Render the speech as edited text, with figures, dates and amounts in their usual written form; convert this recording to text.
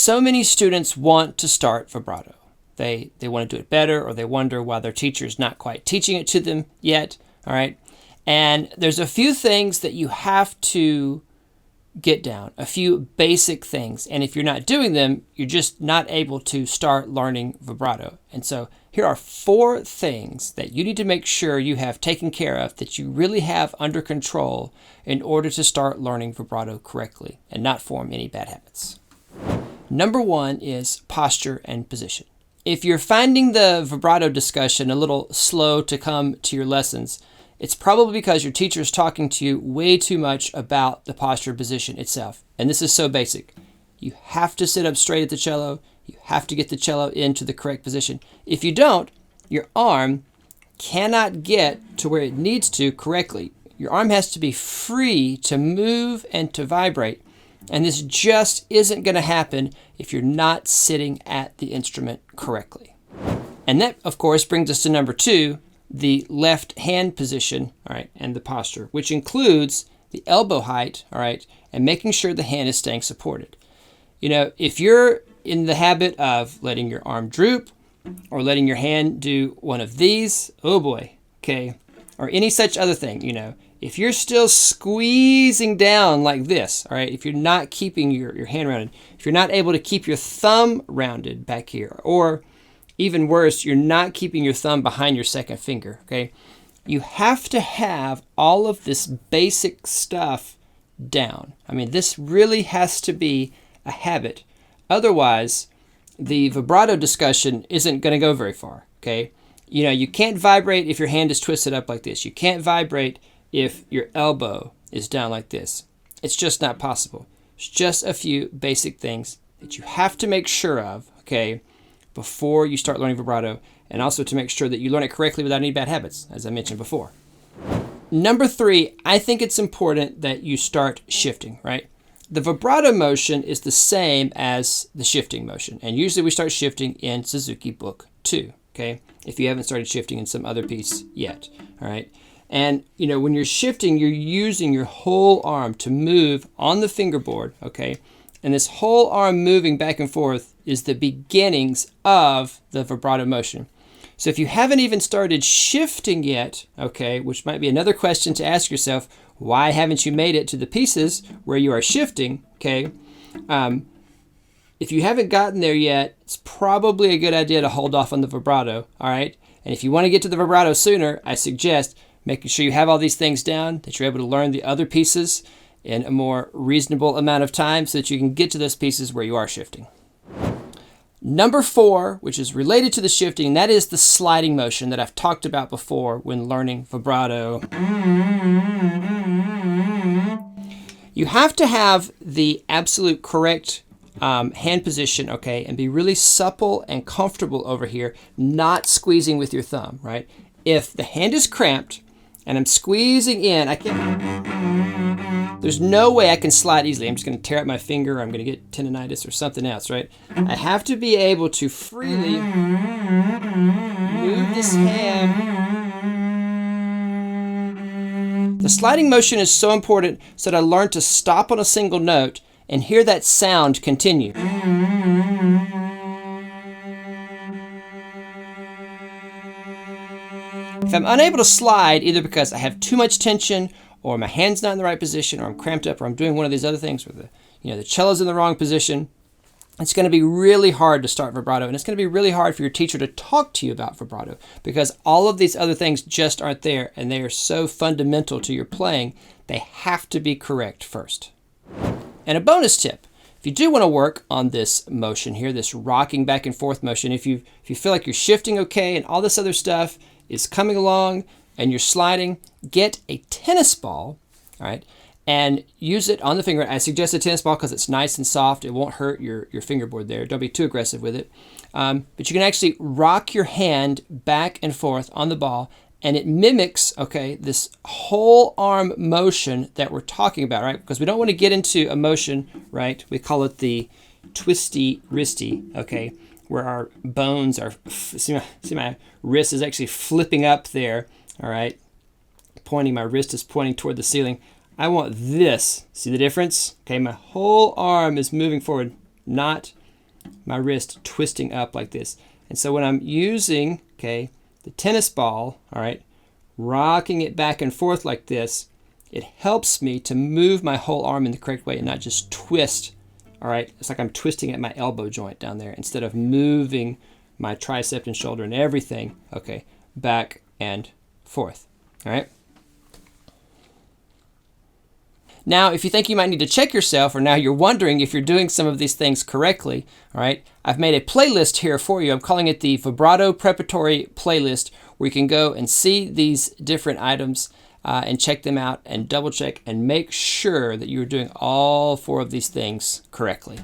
So many students want to start vibrato. They want to do it better, or they wonder why their teacher is not quite teaching it to them yet, all right? And there's a few things that you have to get down, a few basic things. And if you're not doing them, you're just not able to start learning vibrato. And so here are 4 things that you need to make sure you have taken care of, that you really have under control in order to start learning vibrato correctly and not form any bad habits. Number 1 is posture and position. If you're finding the vibrato discussion a little slow to come to your lessons, it's probably because your teacher is talking to you way too much about the posture position itself. And this is so basic. You have to sit up straight at the cello. You have to get the cello into the correct position. If you don't, your arm cannot get to where it needs to correctly. Your arm has to be free to move and to vibrate. And this just isn't going to happen if you're not sitting at the instrument correctly. And that, of course, brings us to number 2, the left hand position, all right, and the posture, which includes the elbow height, all right, and making sure the hand is staying supported. You know, if you're in the habit of letting your arm droop or letting your hand do one of these, oh boy, okay, or any such other thing, you know, if you're still squeezing down like this, all right, if you're not keeping your hand rounded, if you're not able to keep your thumb rounded back here, or even worse, you're not keeping your thumb behind your second finger, okay, you have to have all of this basic stuff down. I mean, this really has to be a habit. Otherwise, the vibrato discussion isn't going to go very far, okay? You know, you can't vibrate if your hand is twisted up like this. You can't vibrate if your elbow is down like this. It's just not possible. It's just a few basic things that you have to make sure of, okay, before you start learning vibrato, and also to make sure that you learn it correctly without any bad habits, as I mentioned before. Number 3, I think it's important that you start shifting, right? The vibrato motion is the same as the shifting motion, and usually we start shifting in Suzuki Book 2, okay, if you haven't started shifting in some other piece yet, all right? And, you know, when you're shifting, you're using your whole arm to move on the fingerboard, okay? And this whole arm moving back and forth is the beginnings of the vibrato motion. So if you haven't even started shifting yet, okay, which might be another question to ask yourself, why haven't you made it to the pieces where you are shifting, okay? If you haven't gotten there yet, it's probably a good idea to hold off on the vibrato, all right? And if you want to get to the vibrato sooner, I suggest making sure you have all these things down, that you're able to learn the other pieces in a more reasonable amount of time so that you can get to those pieces where you are shifting. Number 4, which is related to the shifting, that is the sliding motion that I've talked about before when learning vibrato. You have to have the absolute correct hand position, okay, and be really supple and comfortable over here, not squeezing with your thumb, right? If the hand is cramped and I'm squeezing in, there's no way I can slide easily. I'm just going to tear up my finger, or I'm going to get tendonitis or something else, right? I have to be able to freely move this hand. The sliding motion is so important so that I learn to stop on a single note and hear that sound continue. If I'm unable to slide, either because I have too much tension, or my hand's not in the right position, or I'm cramped up, or I'm doing one of these other things where the cello's in the wrong position, it's going to be really hard to start vibrato, and it's going to be really hard for your teacher to talk to you about vibrato, because all of these other things just aren't there, and they are so fundamental to your playing, they have to be correct first. And a bonus tip, if you do want to work on this motion here, this rocking back and forth motion, if you feel like you're shifting okay and all this other stuff is coming along and you're sliding, get a tennis ball, all right, and use it on the finger. I suggest a tennis ball because it's nice and soft. It won't hurt your fingerboard there. Don't be too aggressive with it. But you can actually rock your hand back and forth on the ball, and it mimics, okay, this whole arm motion that we're talking about, right? Because we don't want to get into a motion, right? We call it the twisty wristy, okay, where our bones are, see my wrist is actually flipping up there, all right? My wrist is pointing toward the ceiling. I want this. See the difference? Okay, my whole arm is moving forward, not my wrist twisting up like this. And so when I'm using, okay, the tennis ball, all right, rocking it back and forth like this, it helps me to move my whole arm in the correct way and not just twist, all right? It's like I'm twisting at my elbow joint down there instead of moving my tricep and shoulder and everything, okay, back and forth, all right? Now, if you think you might need to check yourself, or now you're wondering if you're doing some of these things correctly, all right, I've made a playlist here for you. I'm calling it the Vibrato Preparatory Playlist, where you can go and see these different items and check them out and double check and make sure that you're doing all 4 of these things correctly.